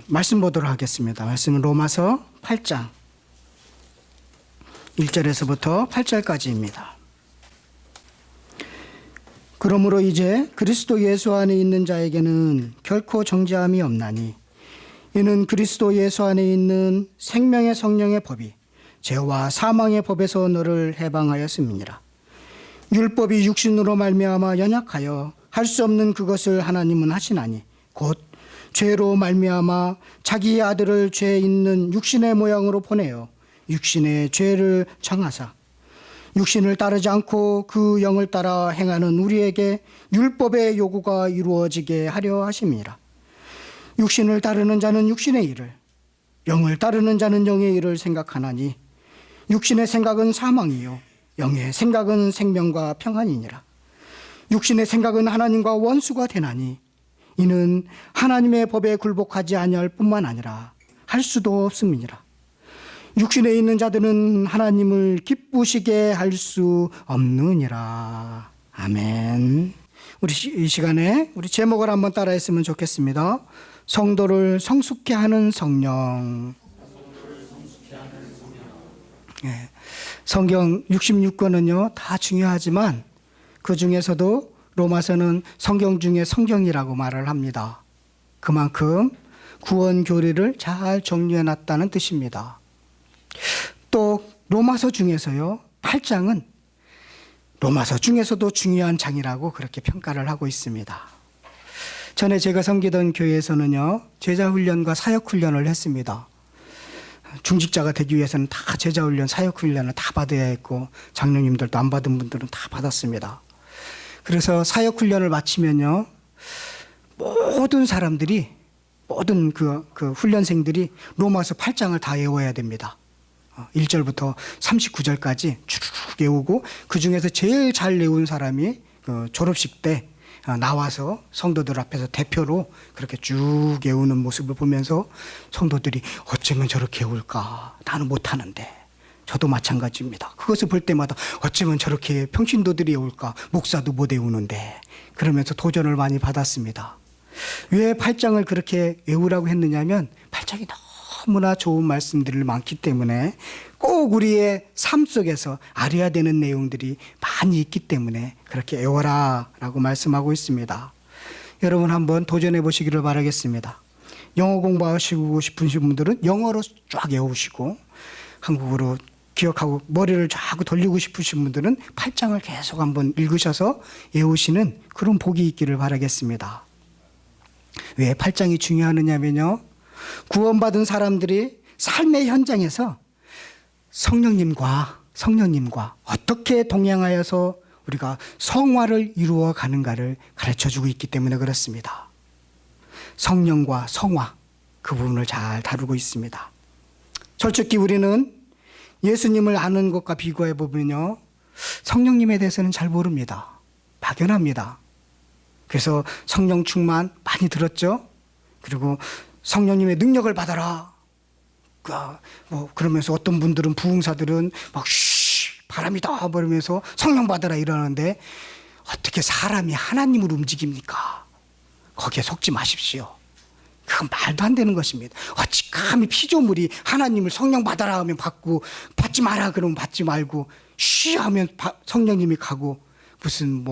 말씀 보도록 하겠습니다. 말씀은 로마서 8장 1절에서부터 8절까지입니다. 그러므로 이제 그리스도 예수 안에 있는 자에게는 결코 정죄함이 없나니 이는 그리스도 예수 안에 있는 생명의 성령의 법이 죄와 사망의 법에서 너를 해방하였음이니라. 율법이 육신으로 말미암아 연약하여 할 수 없는 그것을 하나님은 하시나니 곧 죄로 말미암아 자기의 아들을 죄 있는 육신의 모양으로 보내어 육신의 죄를 정하사 육신을 따르지 않고 그 영을 따라 행하는 우리에게 율법의 요구가 이루어지게 하려 하심이라. 육신을 따르는 자는 육신의 일을, 영을 따르는 자는 영의 일을 생각하나니 육신의 생각은 사망이요 영의 생각은 생명과 평안이니라. 육신의 생각은 하나님과 원수가 되나니 이는 하나님의 법에 굴복하지 아니할 뿐만 아니라 할 수도 없음이니라. 육신에 있는 자들은 하나님을 기쁘시게 할 수 없느니라. 아멘. 우리 이 시간에 우리 제목을 한번 따라했으면 좋겠습니다. 성도를 성숙케 하는 성령. 네. 성경 66권은요 다 중요하지만 그 중에서도 로마서는 성경 중에 성경이라고 말을 합니다. 그만큼 구원 교리를 잘 정리해 놨다는 뜻입니다. 또 로마서 중에서요 8장은 로마서 중에서도 중요한 장이라고 그렇게 평가를 하고 있습니다. 전에 제가 섬기던 교회에서는요 제자훈련과 사역훈련을 했습니다. 중직자가 되기 위해서는 다 제자훈련, 사역훈련을 다 받아야 했고 장로님들도 안 받은 분들은 다 받았습니다. 그래서 사역훈련을 마치면요 모든 사람들이 모든 그 훈련생들이 로마서 8장을 다 외워야 됩니다. 1절부터 39절까지 쭉 외우고 그 중에서 제일 잘 외운 사람이 그 졸업식 때 나와서 성도들 앞에서 대표로 그렇게 쭉 외우는 모습을 보면서 성도들이 어쩌면 저렇게 외울까? 나는 못하는데. 저도 마찬가지입니다. 그것을 볼 때마다 어쩌면 저렇게 평신도들이 외울까? 목사도 못 외우는데. 그러면서 도전을 많이 받았습니다. 왜 8장을 그렇게 외우라고 했느냐면 8장이 너무나 좋은 말씀들이 많기 때문에 꼭 우리의 삶 속에서 알아야 되는 내용들이 많이 있기 때문에 그렇게 외워라 라고 말씀하고 있습니다. 여러분 한번 도전해 보시기를 바라겠습니다. 영어 공부하시고 싶으신 분들은 영어로 쫙 외우시고 한국어로 기억하고 머리를 쫙 돌리고 싶으신 분들은 8장을 계속 한번 읽으셔서 외우시는 그런 복이 있기를 바라겠습니다. 왜 8장이 중요하느냐면요 구원받은 사람들이 삶의 현장에서 성령님과 어떻게 동행하여서 우리가 성화를 이루어 가는가를 가르쳐주고 있기 때문에 그렇습니다. 성령과 성화 그 부분을 잘 다루고 있습니다. 솔직히 우리는 예수님을 아는 것과 비교해 보면요 성령님에 대해서는 잘 모릅니다. 막연합니다. 그래서 성령 충만 많이 들었죠. 그리고 성령님의 능력을 받아라. 그러면서 어떤 분들은 부흥사들은 막 바람이다 그러면서 성령 받아라 이러는데 어떻게 사람이 하나님을 움직입니까? 거기에 속지 마십시오. 그건 말도 안 되는 것입니다. 어찌 감히 피조물이 하나님을 성령 받아라 하면 받고 받지 마라 그러면 받지 말고 쉬 하면 성령님이 가고 무슨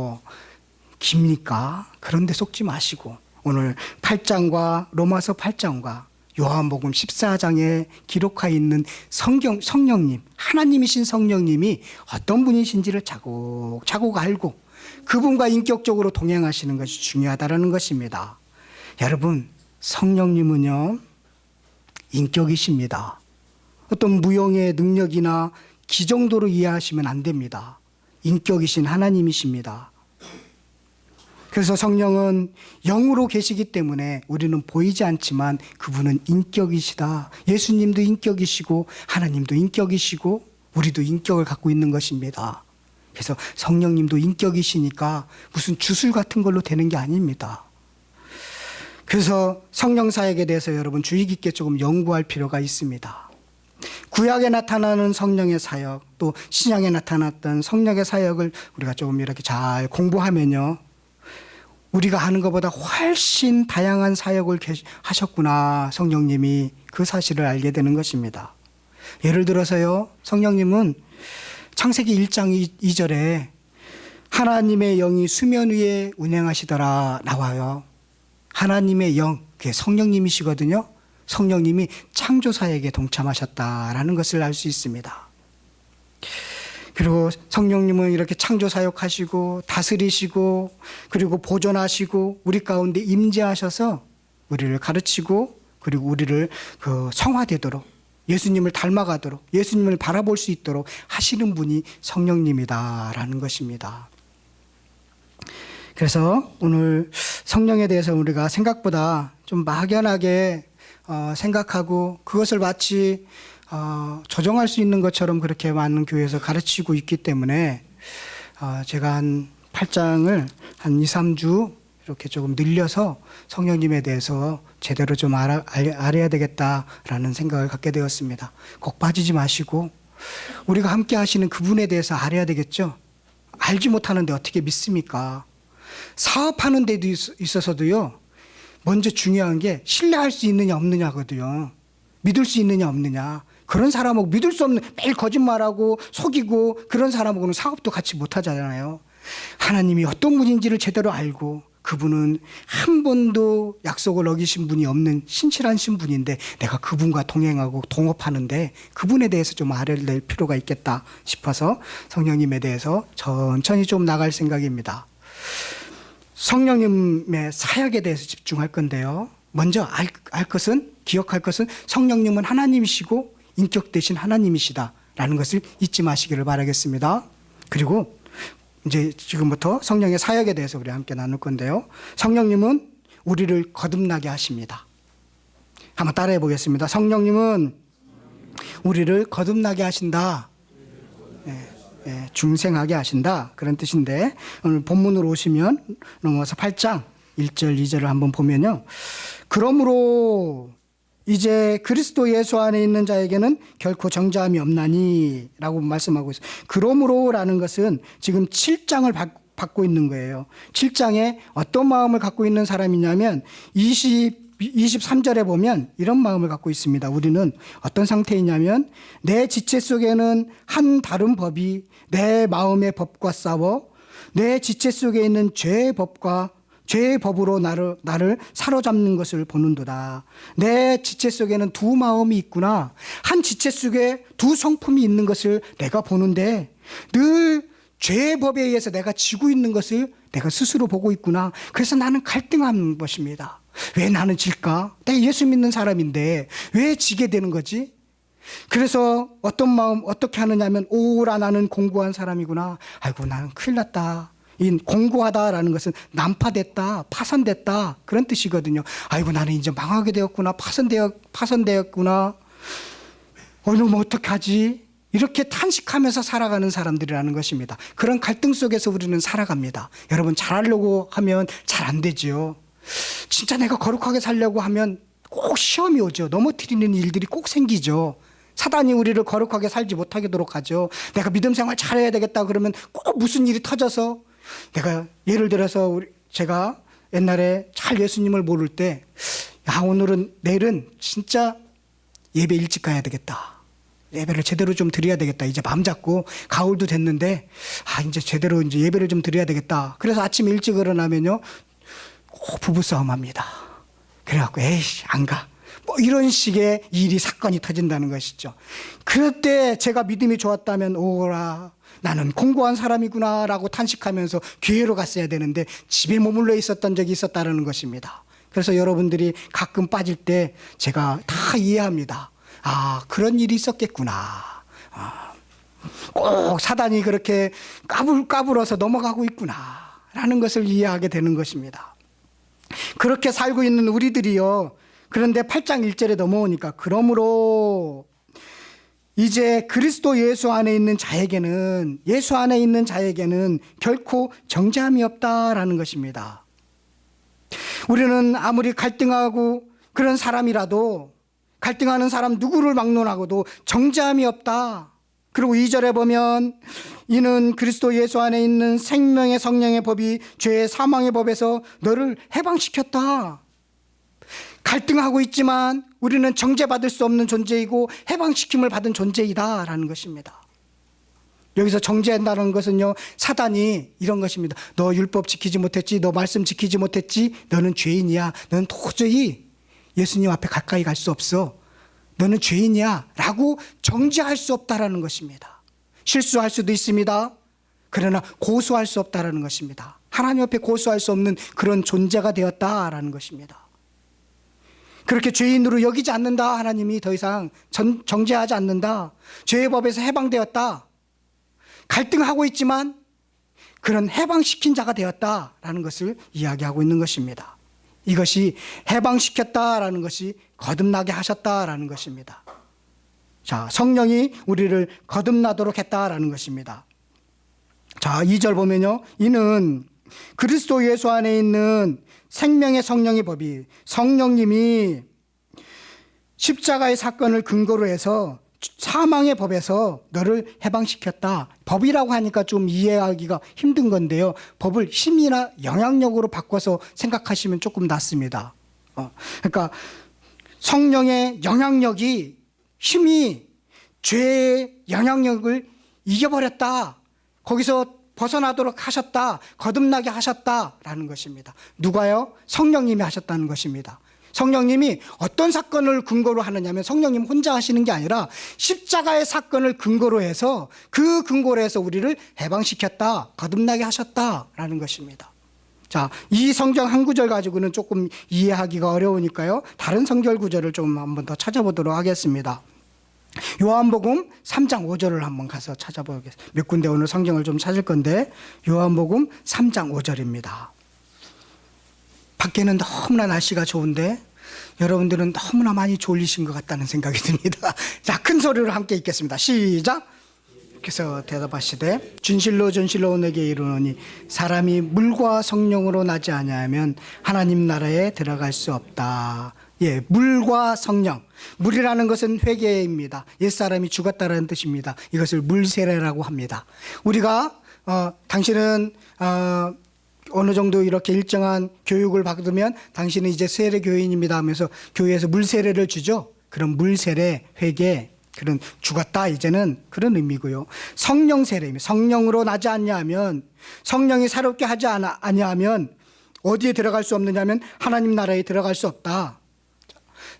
깁니까? 그런데 속지 마시고 오늘 8장과 로마서 8장과 요한복음 14장에 기록하여 있는 성령님, 하나님이신 성령님이 어떤 분이신지를 차곡차곡 알고 그분과 인격적으로 동행하시는 것이 중요하다는 것입니다. 여러분, 성령님은요, 인격이십니다. 어떤 무용의 능력이나 기정도로 이해하시면 안 됩니다. 인격이신 하나님이십니다. 그래서 성령은 영으로 계시기 때문에 우리는 보이지 않지만 그분은 인격이시다. 예수님도 인격이시고 하나님도 인격이시고 우리도 인격을 갖고 있는 것입니다. 그래서 성령님도 인격이시니까 무슨 주술 같은 걸로 되는 게 아닙니다. 그래서 성령 사역에 대해서 여러분 주의 깊게 조금 연구할 필요가 있습니다. 구약에 나타나는 성령의 사역, 또 신약에 나타났던 성령의 사역을 우리가 조금 이렇게 잘 공부하면요, 우리가 하는 것보다 훨씬 다양한 사역을 하셨구나. 성령님이 그 사실을 알게 되는 것입니다. 예를 들어서요, 성령님은 창세기 1장 2절에 하나님의 영이 수면 위에 운행하시더라 나와요. 하나님의 영, 그게 성령님이시거든요. 성령님이 창조사역에 동참하셨다라는 것을 알 수 있습니다. 그리고 성령님은 이렇게 창조사역하시고 다스리시고 그리고 보존하시고 우리 가운데 임재하셔서 우리를 가르치고 그리고 우리를 성화되도록 예수님을 닮아가도록 예수님을 바라볼 수 있도록 하시는 분이 성령님이다라는 것입니다. 그래서 오늘 성령에 대해서 우리가 생각보다 좀 막연하게 생각하고 그것을 마치 조정할 수 있는 것처럼 그렇게 많은 교회에서 가르치고 있기 때문에 제가 한 8장을 한 2, 3주 이렇게 조금 늘려서 성령님에 대해서 제대로 좀 알아야 되겠다라는 생각을 갖게 되었습니다. 꼭 빠지지 마시고 우리가 함께 하시는 그분에 대해서 알아야 되겠죠. 알지 못하는데 어떻게 믿습니까? 사업하는 데도 있어서도요, 먼저 중요한 게 신뢰할 수 있느냐 없느냐거든요. 믿을 수 있느냐 없느냐. 그런 사람하고 믿을 수 없는, 매일 거짓말하고 속이고 그런 사람하고는 사업도 같이 못하잖아요. 하나님이 어떤 분인지를 제대로 알고 그분은 한 번도 약속을 어기신 분이 없는 신실한 신분인데 내가 그분과 동행하고 동업하는데 그분에 대해서 좀 알아야 될 필요가 있겠다 싶어서 성령님에 대해서 천천히 좀 나갈 생각입니다. 성령님의 사역에 대해서 집중할 건데요. 먼저 기억할 것은 성령님은 하나님이시고 인격 대신 하나님이시다라는 것을 잊지 마시기를 바라겠습니다. 그리고 이제 지금부터 성령의 사역에 대해서 우리 함께 나눌 건데요. 성령님은 우리를 거듭나게 하십니다. 한번 따라해 보겠습니다. 성령님은 우리를 거듭나게 하신다. 중생하게 하신다. 그런 뜻인데 오늘 본문으로 오시면 넘어가서 8장 1절 2절을 한번 보면요. 그러므로 이제 그리스도 예수 안에 있는 자에게는 결코 정죄함이 없나니 라고 말씀하고 있어요. 그러므로라는 것은 지금 7장을 받고 있는 거예요. 7장에 어떤 마음을 갖고 있는 사람이냐면 23절에 보면 이런 마음을 갖고 있습니다. 우리는 어떤 상태이냐면 내 지체 속에는 한 다른 법이 내 마음의 법과 싸워 내 지체 속에 있는 죄의 법으로 나를 사로잡는 것을 보는도다. 내 지체 속에는 두 마음이 있구나. 한 지체 속에 두 성품이 있는 것을 내가 보는데 늘 죄의 법에 의해서 내가 지고 있는 것을 내가 스스로 보고 있구나. 그래서 나는 갈등하는 것입니다. 왜 나는 질까? 내가 예수 믿는 사람인데 왜 지게 되는 거지? 그래서 어떤 마음 어떻게 하느냐면 오라 나는 공고한 사람이구나. 아이고 나는 큰일 났다. 이 공고하다라는 것은 난파됐다, 파산됐다 그런 뜻이거든요. 아이고 나는 이제 망하게 되었구나, 파산되었구나. 오늘 뭐 어떻게 하지? 이렇게 탄식하면서 살아가는 사람들이라는 것입니다. 그런 갈등 속에서 우리는 살아갑니다. 여러분 잘하려고 하면 잘 안 되지요. 진짜 내가 거룩하게 살려고 하면 꼭 시험이 오죠. 넘어뜨리는 일들이 꼭 생기죠. 사단이 우리를 거룩하게 살지 못하도록 하죠. 내가 믿음 생활 잘해야 되겠다 그러면 꼭 무슨 일이 터져서 내가 예를 들어서 제가 옛날에 잘 예수님을 모를 때 내일은 진짜 예배 일찍 가야 되겠다. 예배를 제대로 좀 드려야 되겠다. 이제 마음 잡고 가을도 됐는데 이제 제대로 이제 예배를 좀 드려야 되겠다. 그래서 아침 일찍 일어나면요 꼭 부부싸움 합니다. 그래갖고 에이씨 안 가. 뭐 이런 식의 사건이 터진다는 것이죠. 그럴 때 제가 믿음이 좋았다면 오라 나는 공고한 사람이구나 라고 탄식하면서 교회로 갔어야 되는데 집에 머물러 있었던 적이 있었다는 것입니다. 그래서 여러분들이 가끔 빠질 때 제가 다 이해합니다. 그런 일이 있었겠구나. 꼭 사단이 그렇게 까불어서 넘어가고 있구나 라는 것을 이해하게 되는 것입니다. 그렇게 살고 있는 우리들이요. 그런데 8장 1절에 넘어오니까 그러므로 이제 그리스도 예수 안에 있는 자에게는 결코 정죄함이 없다라는 것입니다. 우리는 아무리 갈등하고 그런 사람이라도 갈등하는 사람 누구를 막론하고도 정죄함이 없다. 그리고 2절에 보면 이는 그리스도 예수 안에 있는 생명의 성령의 법이 죄의 사망의 법에서 너를 해방시켰다. 갈등하고 있지만 우리는 정죄받을 수 없는 존재이고 해방시킴을 받은 존재이다라는 것입니다. 여기서 정죄한다는 것은요, 사단이 이런 것입니다. 너 율법 지키지 못했지, 너 말씀 지키지 못했지, 너는 죄인이야. 너는 도저히 예수님 앞에 가까이 갈 수 없어. 너는 죄인이야 라고 정죄할 수 없다라는 것입니다. 실수할 수도 있습니다. 그러나 고소할 수 없다라는 것입니다. 하나님 앞에 고소할 수 없는 그런 존재가 되었다라는 것입니다. 그렇게 죄인으로 여기지 않는다. 하나님이 더 이상 정죄하지 않는다. 죄의 법에서 해방되었다. 갈등하고 있지만 그런 해방시킨 자가 되었다라는 것을 이야기하고 있는 것입니다. 이것이 해방시켰다라는 것이 거듭나게 하셨다라는 것입니다. 자, 성령이 우리를 거듭나도록 했다라는 것입니다. 자, 2절 보면요. 이는 그리스도 예수 안에 있는 생명의 성령의 법이 성령님이 십자가의 사건을 근거로 해서 사망의 법에서 너를 해방시켰다. 법이라고 하니까 좀 이해하기가 힘든 건데요. 법을 힘이나 영향력으로 바꿔서 생각하시면 조금 낫습니다. 그러니까 성령의 영향력이 힘이 죄의 영향력을 이겨버렸다. 거기서 벗어나도록 하셨다. 거듭나게 하셨다라는 것입니다. 누가요? 성령님이 하셨다는 것입니다. 성령님이 어떤 사건을 근거로 하느냐면 성령님 혼자 하시는 게 아니라 십자가의 사건을 근거로 해서 그 근거로 해서 우리를 해방시켰다, 거듭나게 하셨다라는 것입니다. 자, 이 성경 한 구절 가지고는 조금 이해하기가 어려우니까요. 다른 성경 구절을 좀 한번 더 찾아보도록 하겠습니다. 요한복음 3장 5절을 한번 가서 찾아보겠습니다. 몇 군데 오늘 성경을 좀 찾을 건데 요한복음 3장 5절입니다. 밖에는 너무나 날씨가 좋은데 여러분들은 너무나 많이 졸리신 것 같다는 생각이 듭니다. 자, 큰 소리로 함께 읽겠습니다. 시작. 그래서 대답하시되 진실로 진실로 내게 이르노니 사람이 물과 성령으로 나지 아니하면 하나님 나라에 들어갈 수 없다. 예, 물과 성령. 물이라는 것은 회개입니다. 옛사람이 죽었다는 뜻입니다. 이것을 물세례라고 합니다. 우리가 당신은 어느 정도 이렇게 일정한 교육을 받으면 당신은 이제 세례 교인입니다 하면서 교회에서 물세례를 주죠. 그런 물세례, 회개, 그런 죽었다 이제는 그런 의미고요. 성령 세례입니다. 성령으로 나지 않냐면 성령이 새롭게 하지 아니하면 어디에 들어갈 수 없느냐면 하나님 나라에 들어갈 수 없다.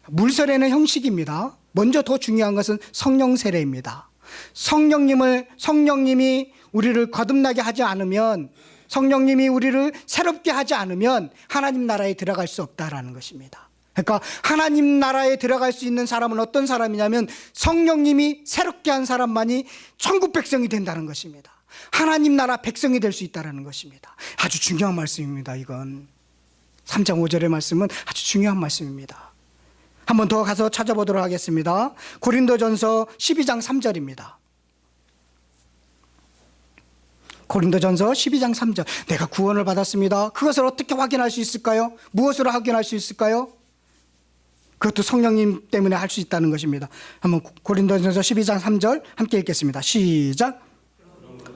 물세례는 형식입니다. 먼저 더 중요한 것은 성령 세례입니다. 성령님이 우리를 거듭나게 하지 않으면 성령님이 우리를 새롭게 하지 않으면 하나님 나라에 들어갈 수 없다라는 것입니다. 그러니까 하나님 나라에 들어갈 수 있는 사람은 어떤 사람이냐면 성령님이 새롭게 한 사람만이 천국 백성이 된다는 것입니다. 하나님 나라 백성이 될 수 있다는 것입니다. 아주 중요한 말씀입니다. 이건 3장 5절의 말씀은 아주 중요한 말씀입니다. 한 번 더 가서 찾아보도록 하겠습니다. 고린도전서 12장 3절입니다. 고린도전서 12장 3절. 내가 구원을 받았습니다. 그것을 어떻게 확인할 수 있을까요? 무엇으로 확인할 수 있을까요? 그것도 성령님 때문에 할 수 있다는 것입니다. 한번 고린도전서 12장 3절 함께 읽겠습니다. 시작.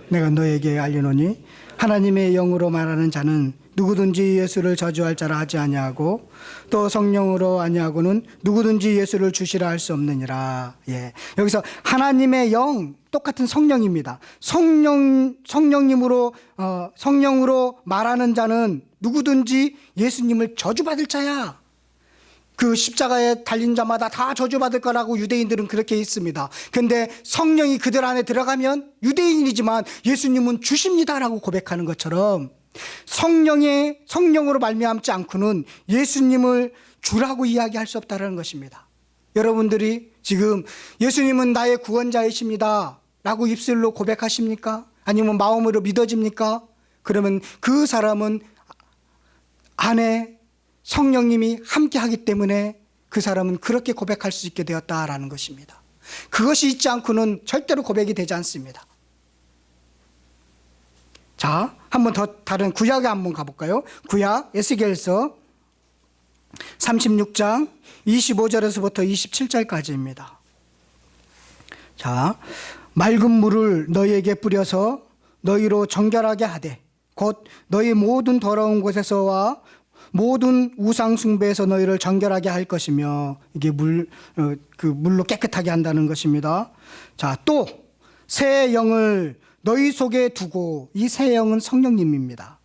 내가 너에게 알리노니 하나님의 영으로 말하는 자는 누구든지 예수를 저주할 자라 하지 아니하고 또 성령으로 아니하고는 누구든지 예수를 주시라 할 수 없느니라. 예. 여기서 하나님의 영, 똑같은 성령입니다. 성령으로 말하는 자는 누구든지 예수님을 저주받을 자야. 그 십자가에 달린 자마다 다 저주받을 거라고 유대인들은 그렇게 했습니다. 그런데 성령이 그들 안에 들어가면 유대인이지만 예수님은 주십니다라고 고백하는 것처럼 성령으로 말미암지 않고는 예수님을 주라고 이야기할 수 없다는 것입니다. 여러분들이 지금 예수님은 나의 구원자이십니다 라고 입술로 고백하십니까? 아니면 마음으로 믿어집니까? 그러면 그 사람은 안에 성령님이 함께 하기 때문에 그 사람은 그렇게 고백할 수 있게 되었다라는 것입니다. 그것이 있지 않고는 절대로 고백이 되지 않습니다. 자, 한번 더 다른 구약에 한번 가볼까요? 구약 에스겔서 36장 25절에서부터 27절까지입니다. 자, 맑은 물을 너희에게 뿌려서 너희로 정결하게 하되 곧 너희 모든 더러운 곳에서와 모든 우상 숭배에서 너희를 정결하게 할 것이며, 이게 물로 깨끗하게 한다는 것입니다. 자, 또 새 영을 너희 속에 두고, 이 새 영은 성령님입니다.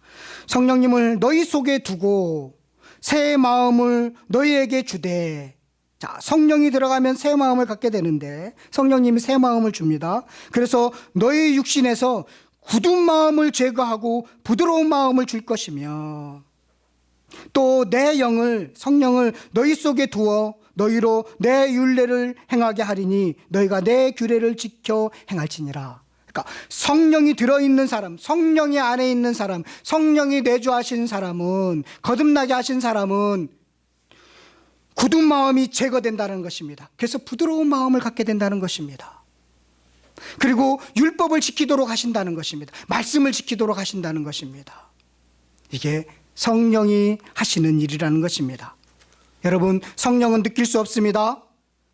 성령님을 너희 속에 두고 새 마음을 너희에게 주되. 자, 성령이 들어가면 새 마음을 갖게 되는데 성령님이 새 마음을 줍니다. 그래서 너희 육신에서 굳은 마음을 제거하고 부드러운 마음을 줄 것이며, 또 내 영을, 성령을 너희 속에 두어 너희로 내 율례를 행하게 하리니 너희가 내 규례를 지켜 행할지니라. 그러니까 성령이 들어있는 사람, 성령이 안에 있는 사람, 성령이 내주하신 사람은, 거듭나게 하신 사람은 굳은 마음이 제거된다는 것입니다. 그래서 부드러운 마음을 갖게 된다는 것입니다. 그리고 율법을 지키도록 하신다는 것입니다. 말씀을 지키도록 하신다는 것입니다. 이게 성령이 하시는 일이라는 것입니다. 여러분, 성령은 느낄 수 없습니다.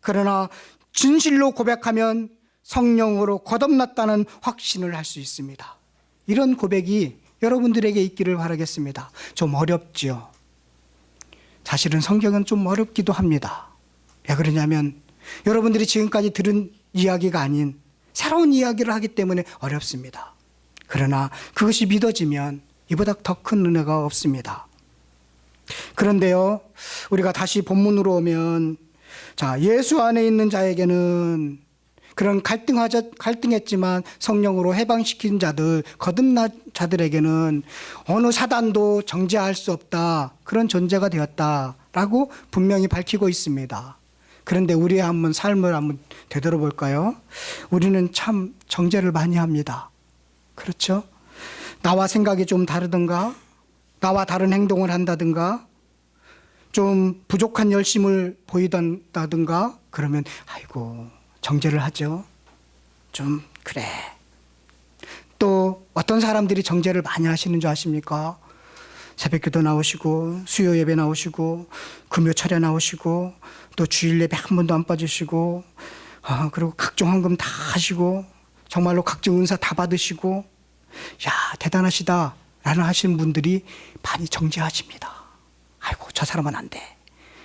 그러나 진실로 고백하면 성령으로 거듭났다는 확신을 할 수 있습니다. 이런 고백이 여러분들에게 있기를 바라겠습니다. 좀 어렵지요. 사실은 성경은 좀 어렵기도 합니다. 왜 그러냐면 여러분들이 지금까지 들은 이야기가 아닌 새로운 이야기를 하기 때문에 어렵습니다. 그러나 그것이 믿어지면 이보다 더 큰 은혜가 없습니다. 그런데요, 우리가 다시 본문으로 오면, 자, 예수 안에 있는 자에게는 그런 갈등했지만 성령으로 해방시킨 자들, 거듭난 자들에게는 어느 사단도 정죄할 수 없다, 그런 존재가 되었다라고 분명히 밝히고 있습니다. 그런데 우리의 한번 삶을 한번 되돌아볼까요? 우리는 참 정죄를 많이 합니다. 그렇죠? 나와 생각이 좀 다르든가, 나와 다른 행동을 한다든가, 좀 부족한 열심을 보이던다든가, 그러면 아이고 정죄를 하죠. 좀 그래. 또 어떤 사람들이 정죄를 많이 하시는 줄 아십니까? 새벽기도 나오시고 수요 예배 나오시고 금요 철야 나오시고 또 주일 예배 한 번도 안 빠지시고, 그리고 각종 헌금 다 하시고 정말로 각종 은사 다 받으시고, 야, 대단하시다 라는 하시는 분들이 많이 정죄하십니다. 아이고 저 사람은 안 돼,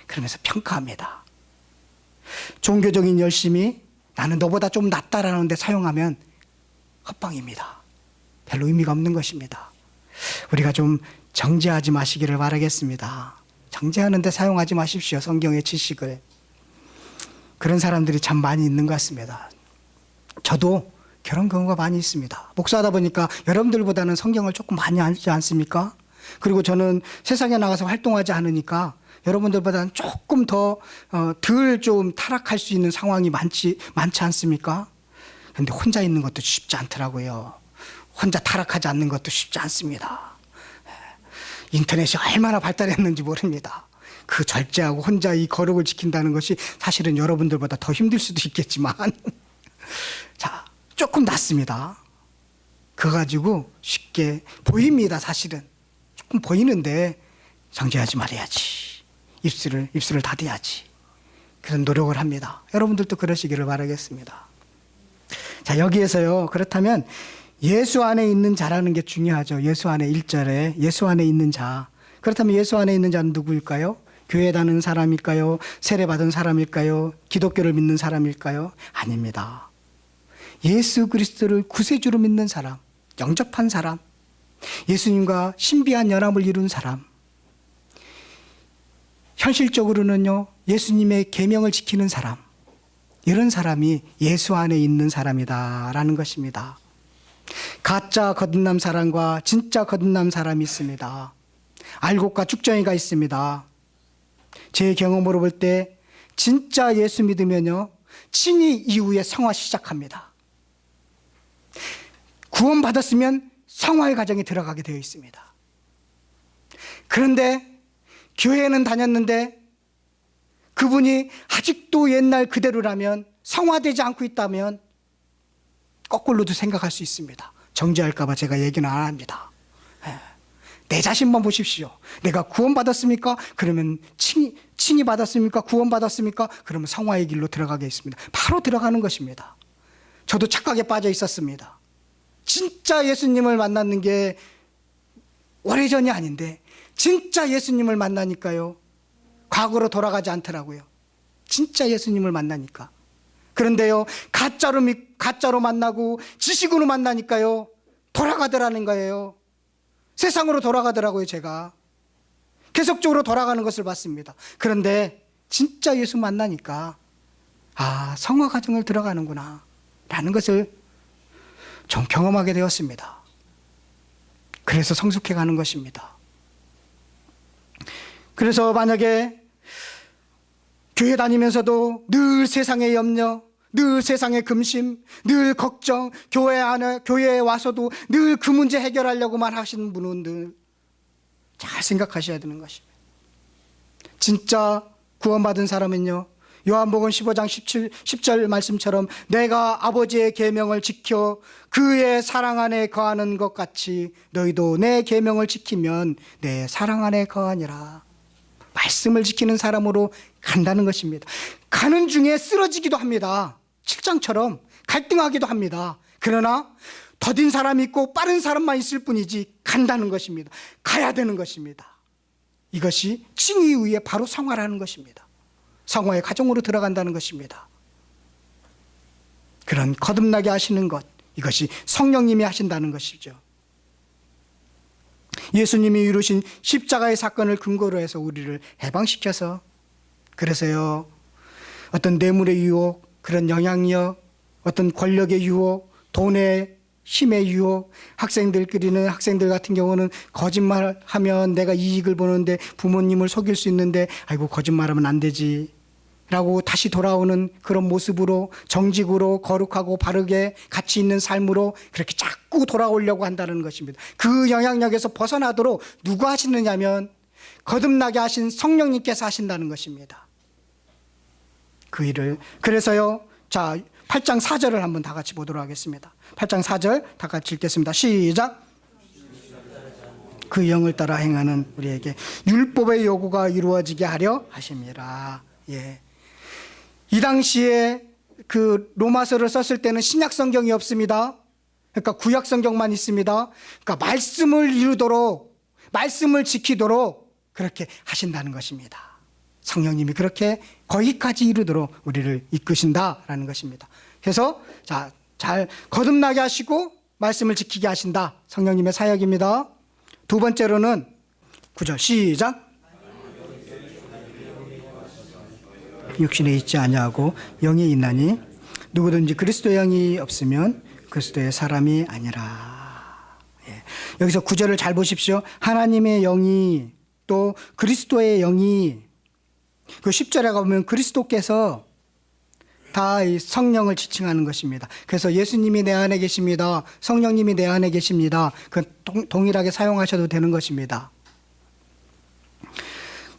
그러면서 평가합니다. 종교적인 열심이 나는 너보다 좀 낫다라는 데 사용하면 헛방입니다. 별로 의미가 없는 것입니다. 우리가 좀 정죄하지 마시기를 바라겠습니다. 정죄하는 데 사용하지 마십시오, 성경의 지식을. 그런 사람들이 참 많이 있는 것 같습니다. 저도 그런 경우가 많이 있습니다. 목사하다 보니까 여러분들보다는 성경을 조금 많이 알지 않습니까? 그리고 저는 세상에 나가서 활동하지 않으니까 여러분들보다는 조금 더 덜 좀 타락할 수 있는 상황이 많지 않습니까? 그런데 혼자 있는 것도 쉽지 않더라고요. 혼자 타락하지 않는 것도 쉽지 않습니다. 인터넷이 얼마나 발달했는지 모릅니다. 그 절제하고 혼자 이 거룩을 지킨다는 것이 사실은 여러분들보다 더 힘들 수도 있겠지만 자, 조금 낫습니다. 그거 가지고 쉽게 보입니다. 사실은 조금 보이는데 정죄하지 말아야지, 입술을 닫아야지, 그런 노력을 합니다. 여러분들도 그러시기를 바라겠습니다. 자, 여기에서요, 그렇다면 예수 안에 있는 자라는 게 중요하죠. 예수 안에 1절에 예수 안에 있는 자. 그렇다면 예수 안에 있는 자는 누구일까요? 교회 다니는 사람일까요? 세례받은 사람일까요? 기독교를 믿는 사람일까요? 아닙니다. 예수 그리스도를 구세주로 믿는 사람, 영접한 사람, 예수님과 신비한 연합을 이룬 사람, 현실적으로는요, 예수님의 계명을 지키는 사람, 이런 사람이 예수 안에 있는 사람이다라는 것입니다. 가짜 거듭남 사람과 진짜 거듭남 사람이 있습니다. 알곡과 쭉정이가 있습니다. 제 경험으로 볼 때 진짜 예수 믿으면요, 친히 이후에 성화 시작합니다. 구원받았으면 성화의 과정에 들어가게 되어 있습니다. 그런데 교회는 다녔는데 그분이 아직도 옛날 그대로라면, 성화되지 않고 있다면 거꾸로도 생각할 수 있습니다. 정죄할까 봐 제가 얘기는 안 합니다. 내 자신만 보십시오. 내가 구원받았습니까? 그러면 칭의 받았습니까? 구원받았습니까? 그러면 성화의 길로 들어가게 있습니다. 바로 들어가는 것입니다. 저도 착각에 빠져 있었습니다. 진짜 예수님을 만났는 게 오래전이 아닌데 진짜 예수님을 만나니까요, 과거로 돌아가지 않더라고요. 진짜 예수님을 만나니까. 그런데요, 가짜로 만나고 지식으로 만나니까요, 돌아가더라는 거예요. 세상으로 돌아가더라고요. 제가 계속적으로 돌아가는 것을 봤습니다. 그런데 진짜 예수 만나니까 성화 과정을 들어가는구나 라는 것을 좀 경험하게 되었습니다. 그래서 성숙해 가는 것입니다. 그래서 만약에 교회 다니면서도 늘 세상의 염려, 늘 세상의 금심, 늘 걱정, 교회에 와서도 늘 그 문제 해결하려고만 하시는 분은 잘 생각하셔야 되는 것입니다. 진짜 구원받은 사람은요, 요한복음 15장 10절 말씀처럼 내가 아버지의 계명을 지켜 그의 사랑 안에 거하는 것 같이 너희도 내 계명을 지키면 내 사랑 안에 거하니라. 말씀을 지키는 사람으로 간다는 것입니다. 가는 중에 쓰러지기도 합니다. 7장처럼 갈등하기도 합니다. 그러나 더딘 사람이 있고 빠른 사람만 있을 뿐이지 간다는 것입니다. 가야 되는 것입니다. 이것이 칭의 위에 바로 성화라는 것입니다. 성화의 과정으로 들어간다는 것입니다. 그런 거듭나게 하시는 것, 이것이 성령님이 하신다는 것이죠. 예수님이 이루신 십자가의 사건을 근거로 해서 우리를 해방시켜서, 그래서요, 어떤 뇌물의 유혹, 그런 영향력, 어떤 권력의 유혹, 돈의 힘의 유혹, 학생들 같은 경우는 거짓말하면 내가 이익을 보는데 부모님을 속일 수 있는데 아이고 거짓말하면 안 되지 라고 다시 돌아오는 그런 모습으로 정직으로 거룩하고 바르게 가치 있는 삶으로 그렇게 자꾸 돌아오려고 한다는 것입니다. 그 영향력에서 벗어나도록 누가 하시느냐면 거듭나게 하신 성령님께서 하신다는 것입니다. 그 일을. 그래서요, 자 8장 4절을 한번 다 같이 보도록 하겠습니다. 8장 4절 다 같이 읽겠습니다. 시작. 그 영을 따라 행하는 우리에게 율법의 요구가 이루어지게 하려 하심이라. 예. 이 당시에 그 로마서를 썼을 때는 신약 성경이 없습니다. 그러니까 구약 성경만 있습니다. 그러니까 말씀을 이루도록, 말씀을 지키도록 그렇게 하신다는 것입니다. 성령님이 그렇게 거기까지 이루도록 우리를 이끄신다라는 것입니다. 그래서 잘 거듭나게 하시고 말씀을 지키게 하신다. 성령님의 사역입니다. 두 번째로는 9절 시작. 육신에 있지 아니하고 영이 있나니 누구든지 그리스도의 영이 없으면 그리스도의 사람이 아니라. 예. 여기서 9절을 잘 보십시오. 하나님의 영이 또 그리스도의 영이, 그 10절에 가보면 그리스도께서 다 이 성령을 지칭하는 것입니다. 그래서 예수님이 내 안에 계십니다. 성령님이 내 안에 계십니다. 그 동일하게 사용하셔도 되는 것입니다.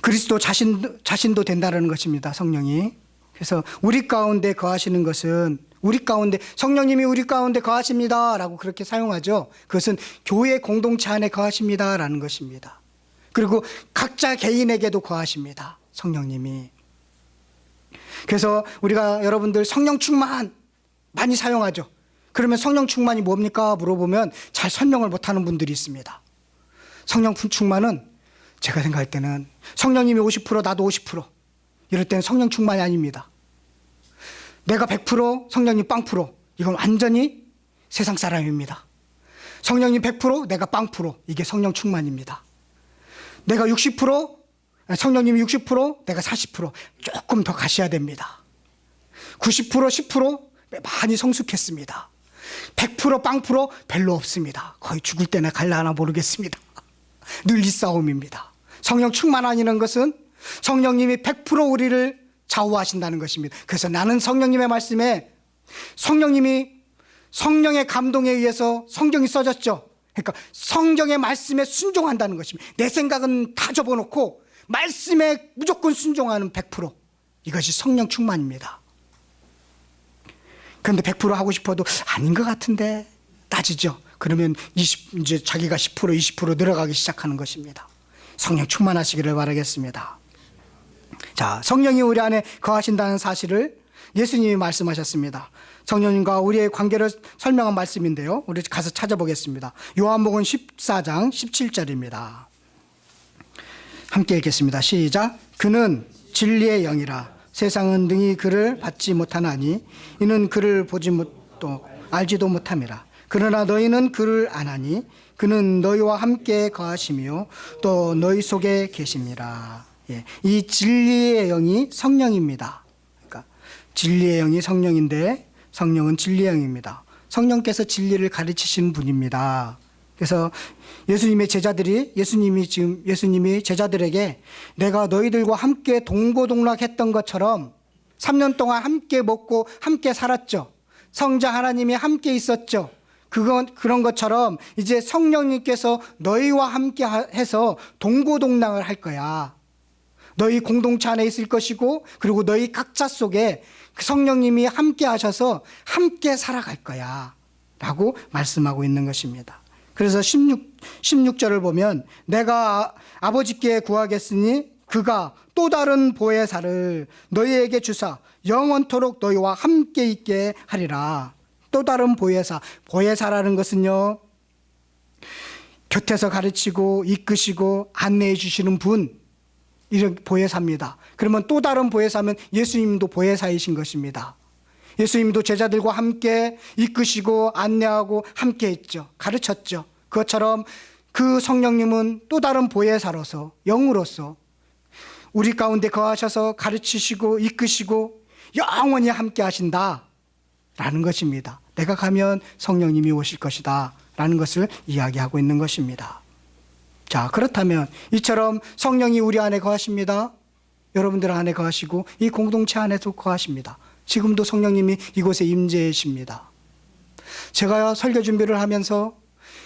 그리스도 자신도 된다는 것입니다. 성령이. 그래서 우리 가운데 거하시는 것은 성령님이 우리 가운데 거하십니다 라고 그렇게 사용하죠. 그것은 교회 공동체 안에 거하십니다 라는 것입니다. 그리고 각자 개인에게도 거하십니다. 성령님이. 그래서 우리가 여러분들 성령 충만 많이 사용하죠. 그러면 성령 충만이 뭡니까 물어보면 잘 설명을 못하는 분들이 있습니다. 성령 충만은 제가 생각할 때는 성령님이 50% 나도 50% 이럴 때는 성령 충만이 아닙니다. 내가 100% 성령님 0% 이건 완전히 세상 사람입니다. 성령님 100% 내가 0% 이게 성령 충만입니다. 내가 60% 성령님이 60% 내가 40% 조금 더 가셔야 됩니다. 90% 10% 많이 성숙했습니다. 100% 0% 별로 없습니다. 거의 죽을 때나 갈라나 모르겠습니다. 늘 이 싸움입니다. 성령 충만 아니는 것은 성령님이 100% 우리를 좌우하신다는 것입니다. 그래서 나는 성령님의 말씀에 성령님이 성령의 감동에 의해서 성경이 써졌죠. 그러니까 성경의 말씀에 순종한다는 것입니다. 내 생각은 다 접어놓고 말씀에 무조건 순종하는 100%. 이것이 성령 충만입니다. 그런데 100% 하고 싶어도 아닌 것 같은데 따지죠. 그러면 이제 자기가 10% 20% 늘어가기 시작하는 것입니다. 성령 충만하시기를 바라겠습니다. 자, 성령이 우리 안에 거하신다는 사실을 예수님이 말씀하셨습니다. 성령님과 우리의 관계를 설명한 말씀인데요. 우리 가서 찾아보겠습니다. 요한복음 14장 17절입니다. 함께 읽겠습니다. 시작. 그는 진리의 영이라 세상은 능히 그를 받지 못하나니 이는 그를 보지 또 알지도 못함이라. 그러나 너희는 그를 아나니 그는 너희와 함께 거하시며 또 너희 속에 계심이라. 예, 이 진리의 영이 성령입니다. 그러니까 진리의 영이 성령인데 성령은 진리의 영입니다. 성령께서 진리를 가르치시는 분입니다. 그래서 예수님이 제자들에게 내가 너희들과 함께 동고동락했던 것처럼 3년 동안 함께 먹고 함께 살았죠. 성자 하나님이 함께 있었죠. 그런 것처럼 이제 성령님께서 너희와 함께 해서 동고동락을 할 거야. 너희 공동체 안에 있을 것이고 그리고 너희 각자 속에 성령님이 함께 하셔서 함께 살아갈 거야 라고 말씀하고 있는 것입니다. 그래서 16절을 보면 내가 아버지께 구하겠으니 그가 또 다른 보혜사를 너희에게 주사 영원토록 너희와 함께 있게 하리라. 또 다른 보혜사라는 것은요, 곁에서 가르치고 이끄시고 안내해 주시는 분, 이런 보혜사입니다. 그러면 또 다른 보혜사면 예수님도 보혜사이신 것입니다. 예수님도 제자들과 함께 이끄시고 안내하고 함께 했죠. 가르쳤죠. 그것처럼 그 성령님은 또 다른 보혜사로서 영으로서 우리 가운데 거하셔서 가르치시고 이끄시고 영원히 함께 하신다 라는 것입니다. 내가 가면 성령님이 오실 것이다 라는 것을 이야기하고 있는 것입니다. 자, 그렇다면 이처럼 성령이 우리 안에 거하십니다. 여러분들 안에 거하시고 이 공동체 안에도 거하십니다. 지금도 성령님이 이곳에 임재하십니다. 제가 설교 준비를 하면서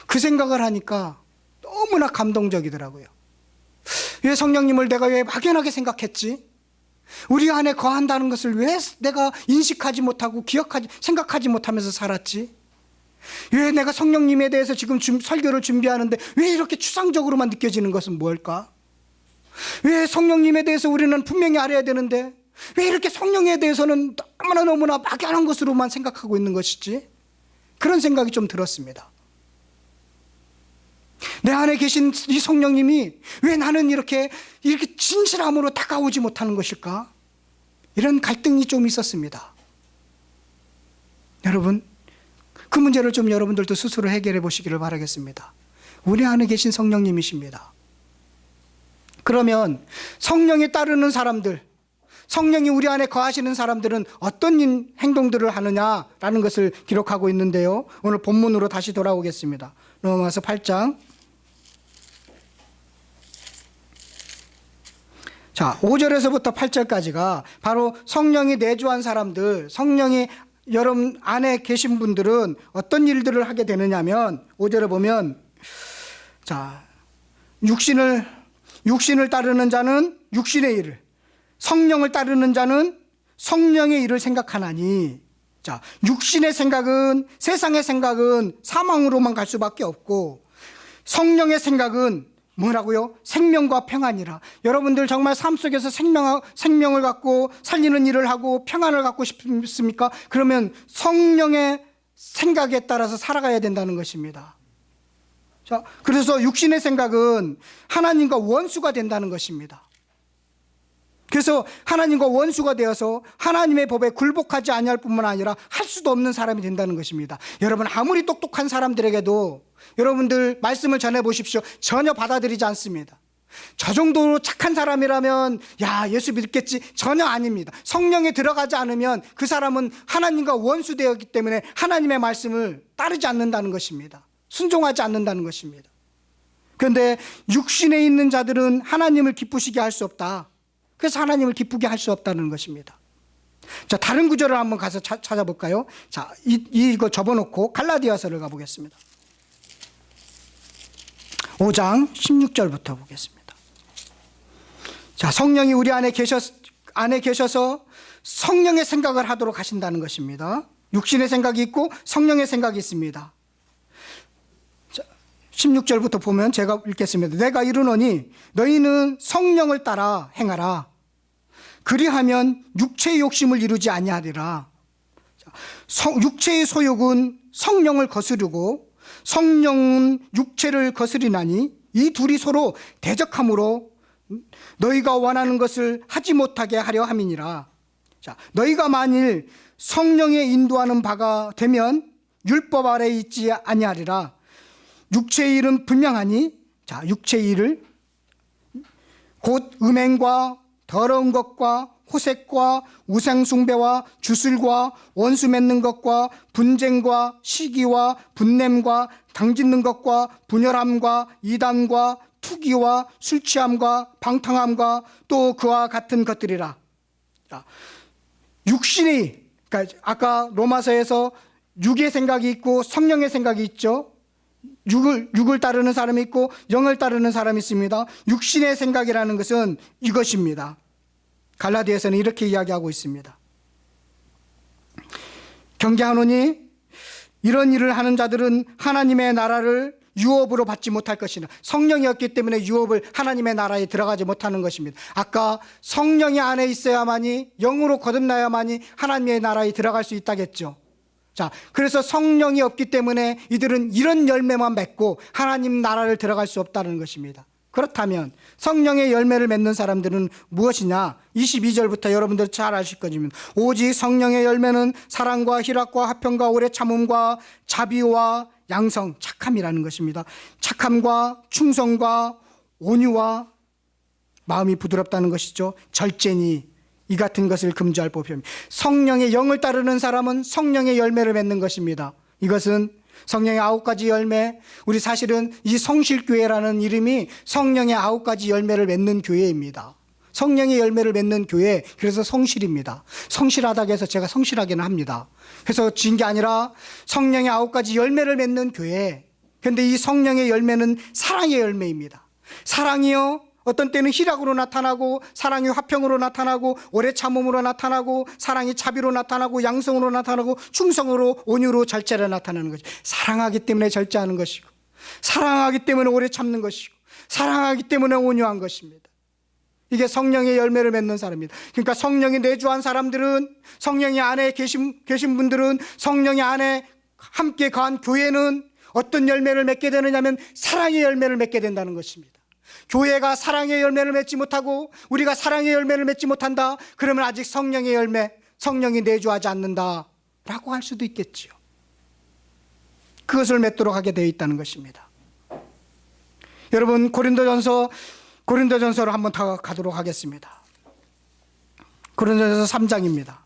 그 생각을 하니까 너무나 감동적이더라고요. 왜 성령님을 내가 왜 막연하게 생각했지? 우리 안에 거한다는 것을 왜 내가 인식하지 못하고 생각하지 못하면서 살았지? 왜 내가 성령님에 대해서 지금 설교를 준비하는데 왜 이렇게 추상적으로만 느껴지는 것은 뭘까? 왜 성령님에 대해서 우리는 분명히 알아야 되는데 왜 이렇게 성령에 대해서는 너무나 막연한 것으로만 생각하고 있는 것이지? 그런 생각이 좀 들었습니다. 내 안에 계신 이 성령님이 왜 나는 이렇게 진실함으로 다가오지 못하는 것일까? 이런 갈등이 좀 있었습니다. 여러분, 그 문제를 좀 여러분들도 스스로 해결해 보시기를 바라겠습니다. 우리 안에 계신 성령님이십니다. 그러면 성령에 따르는 사람들, 성령이 우리 안에 거하시는 사람들은 어떤 행동들을 하느냐라는 것을 기록하고 있는데요. 오늘 본문으로 다시 돌아오겠습니다. 로마서 8장. 자, 5절에서부터 8절까지가 바로 성령이 내주한 사람들, 성령이 여러분 안에 계신 분들은 어떤 일들을 하게 되느냐면 5절에 보면 자, 육신을 따르는 자는 육신의 일을, 성령을 따르는 자는 성령의 일을 생각하나니. 자, 육신의 생각은, 세상의 생각은 사망으로만 갈 수밖에 없고 성령의 생각은 뭐라고요? 생명과 평안이라. 여러분들 정말 삶 속에서 생명을 갖고 살리는 일을 하고 평안을 갖고 싶습니까? 그러면 성령의 생각에 따라서 살아가야 된다는 것입니다. 자, 그래서 육신의 생각은 하나님과 원수가 된다는 것입니다. 그래서 하나님과 원수가 되어서 하나님의 법에 굴복하지 아니할 뿐만 아니라 할 수도 없는 사람이 된다는 것입니다. 여러분, 아무리 똑똑한 사람들에게도 여러분들 말씀을 전해보십시오. 전혀 받아들이지 않습니다. 저 정도로 착한 사람이라면 야, 예수 믿겠지? 전혀 아닙니다. 성령에 들어가지 않으면 그 사람은 하나님과 원수되었기 때문에 하나님의 말씀을 따르지 않는다는 것입니다. 순종하지 않는다는 것입니다. 그런데 육신에 있는 자들은 하나님을 기쁘시게 할 수 없다. 그래서 하나님을 기쁘게 할 수 없다는 것입니다. 자, 다른 구절을 한번 가서 찾아볼까요? 자, 이거 접어놓고 갈라디아서를 가보겠습니다. 5장 16절부터 보겠습니다. 자, 성령이 우리 안에 계셔서 성령의 생각을 하도록 하신다는 것입니다. 육신의 생각이 있고 성령의 생각이 있습니다. 자, 16절부터 보면 제가 읽겠습니다. 내가 이르노니 너희는 성령을 따라 행하라. 그리하면 육체의 욕심을 이루지 아니하리라. 육체의 소욕은 성령을 거스르고 성령은 육체를 거스리나니 이 둘이 서로 대적함으로 너희가 원하는 것을 하지 못하게 하려 함이니라. 자, 너희가 만일 성령의 인도하는 바가 되면 율법 아래에 있지 아니하리라. 육체의 일은 분명하니, 자, 육체의 일을 곧 음행과 더러운 것과 호색과 우상숭배와 주술과 원수 맺는 것과 분쟁과 시기와 분냄과 당짓는 것과 분열함과 이단과 투기와 술취함과 방탕함과 또 그와 같은 것들이라. 자, 육신이, 그러니까 아까 로마서에서 육의 생각이 있고 성령의 생각이 있죠. 육을 따르는 사람이 있고 영을 따르는 사람이 있습니다. 육신의 생각이라는 것은 이것입니다. 갈라디아서는 이렇게 이야기하고 있습니다. 경계하노니 이런 일을 하는 자들은 하나님의 나라를 유업으로 받지 못할 것이나, 성령이 없기 때문에 유업을 하나님의 나라에 들어가지 못하는 것입니다. 아까 성령이 안에 있어야만이, 영으로 거듭나야만이 하나님의 나라에 들어갈 수 있다겠죠. 자, 그래서 성령이 없기 때문에 이들은 이런 열매만 맺고 하나님 나라를 들어갈 수 없다는 것입니다. 그렇다면 성령의 열매를 맺는 사람들은 무엇이냐? 22절부터 여러분들 잘 아실 거지만, 오직 성령의 열매는 사랑과 희락과 화평과 오래 참음과 자비와 양성, 착함이라는 것입니다. 착함과 충성과 온유와 마음이 부드럽다는 것이죠. 절제니 이 같은 것을 금지할 법입니다. 성령의 영을 따르는 사람은 성령의 열매를 맺는 것입니다. 이것은 성령의 9가지 열매, 우리 사실은 이 성실교회라는 이름이 성령의 9가지 열매를 맺는 교회입니다. 성령의 열매를 맺는 교회, 그래서 성실입니다. 성실하다고 해서 제가 성실하게는 합니다. 그래서 진 게 아니라 성령의 9가지 열매를 맺는 교회. 그런데 이 성령의 열매는 사랑의 열매입니다. 사랑이요, 어떤 때는 희락으로 나타나고, 사랑이 화평으로 나타나고, 오래 참음으로 나타나고, 사랑이 자비로 나타나고, 양성으로 나타나고, 충성으로, 온유로, 절제로 나타나는 것이, 사랑하기 때문에 절제하는 것이고, 사랑하기 때문에 오래 참는 것이고, 사랑하기 때문에 온유한 것입니다. 이게 성령의 열매를 맺는 사람입니다. 그러니까 성령이 내주한 사람들은, 성령이 안에 계신 분들은, 성령이 안에 함께 간 교회는 어떤 열매를 맺게 되느냐면 사랑의 열매를 맺게 된다는 것입니다. 교회가 사랑의 열매를 맺지 못하고 우리가 사랑의 열매를 맺지 못한다, 그러면 아직 성령의 열매, 성령이 내주하지 않는다 라고 할 수도 있겠지요. 그것을 맺도록 하게 되어 있다는 것입니다. 여러분, 고린도전서로 한번 더 가도록 하겠습니다. 고린도전서 3장입니다.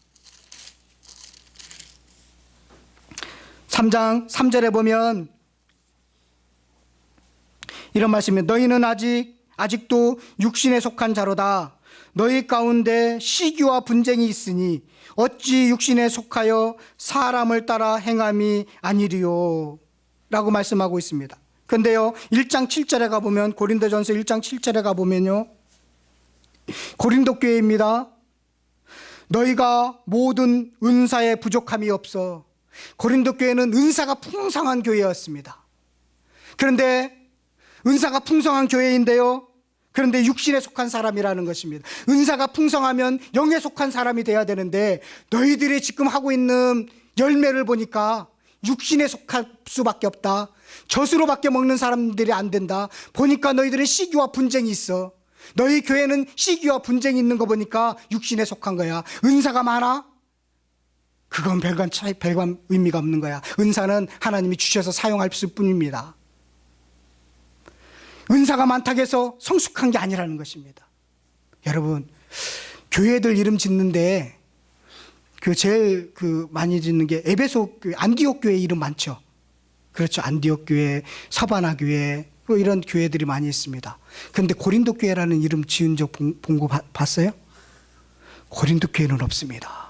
3장 3절에 보면 이런 말씀입니다. 너희는 아직도 육신에 속한 자로다. 너희 가운데 시기와 분쟁이 있으니 어찌 육신에 속하여 사람을 따라 행함이 아니리요 라고 말씀하고 있습니다. 그런데요, 1장 7절에 가보면, 고린도전서 1장 7절에 가보면요, 고린도 교회입니다. 너희가 모든 은사에 부족함이 없어. 고린도 교회는 은사가 풍성한 교회였습니다. 그런데 은사가 풍성한 교회인데요, 그런데 육신에 속한 사람이라는 것입니다. 은사가 풍성하면 영에 속한 사람이 돼야 되는데, 너희들이 지금 하고 있는 열매를 보니까 육신에 속할 수밖에 없다. 젖으로밖에 먹는 사람들이 안 된다. 보니까 너희들은 시기와 분쟁이 있어. 너희 교회는 시기와 분쟁이 있는 거 보니까 육신에 속한 거야. 은사가 많아? 그건 별관 의미가 없는 거야. 은사는 하나님이 주셔서 사용할 뿐입니다. 은사가 많다고 해서 성숙한 게 아니라는 것입니다. 여러분, 교회들 이름 짓는데 제일 많이 짓는 게 에베소 교회, 안디옥 교회 이름 많죠. 그렇죠. 안디옥 교회, 서바나 교회, 이런 교회들이 많이 있습니다. 그런데 고린도 교회라는 이름 지은 적 본 거 봤어요? 고린도 교회는 없습니다.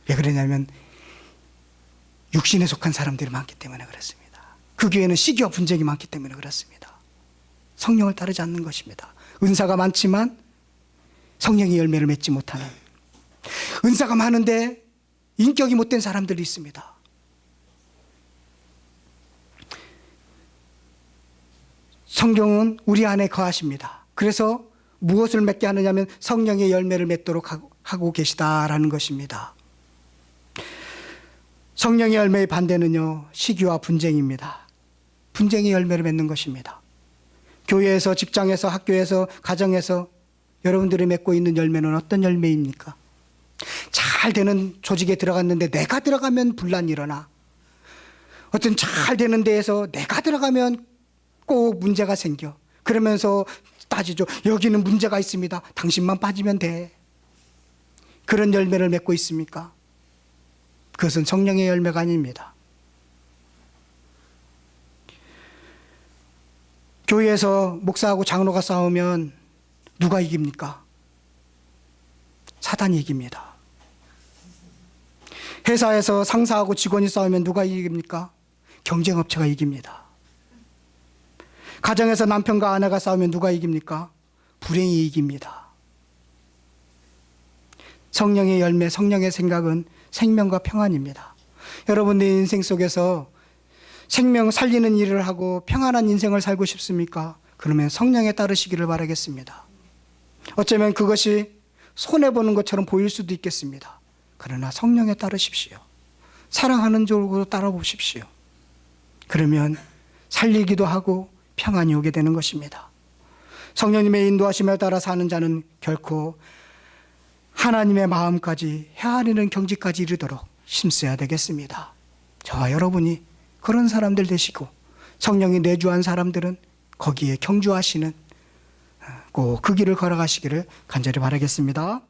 왜 그러냐면 육신에 속한 사람들이 많기 때문에 그렇습니다. 그 교회는 시기와 분쟁이 많기 때문에 그렇습니다. 성령을 따르지 않는 것입니다. 은사가 많지만 성령의 열매를 맺지 못하는, 은사가 많은데 인격이 못된 사람들이 있습니다. 성경은 우리 안에 거하십니다. 그래서 무엇을 맺게 하느냐면 성령의 열매를 맺도록 하고 계시다라는 것입니다. 성령의 열매의 반대는요, 시기와 분쟁입니다. 분쟁의 열매를 맺는 것입니다. 교회에서, 직장에서, 학교에서, 가정에서 여러분들이 맺고 있는 열매는 어떤 열매입니까? 잘 되는 조직에 들어갔는데 내가 들어가면 분란이 일어나. 어떤 잘 되는 데에서 내가 들어가면 꼭 문제가 생겨. 그러면서 따지죠. 여기는 문제가 있습니다. 당신만 빠지면 돼. 그런 열매를 맺고 있습니까? 그것은 성령의 열매가 아닙니다. 교회에서 목사하고 장로가 싸우면 누가 이깁니까? 사단이 이깁니다. 회사에서 상사하고 직원이 싸우면 누가 이깁니까? 경쟁업체가 이깁니다. 가정에서 남편과 아내가 싸우면 누가 이깁니까? 불행이 이깁니다. 성령의 열매, 성령의 생각은 생명과 평안입니다. 여러분의 인생 속에서 생명 살리는 일을 하고 평안한 인생을 살고 싶습니까? 그러면 성령에 따르시기를 바라겠습니다. 어쩌면 그것이 손해보는 것처럼 보일 수도 있겠습니다. 그러나 성령에 따르십시오. 사랑하는 쪽으로 따라보십시오. 그러면 살리기도 하고 평안이 오게 되는 것입니다. 성령님의 인도하심에 따라 사는 자는 결코 하나님의 마음까지 헤아리는 경지까지 이르도록 힘써야 되겠습니다. 저와 여러분이 그런 사람들 되시고 성령이 내주한 사람들은 거기에 경주하시는 꼭 그 길을 걸어가시기를 간절히 바라겠습니다.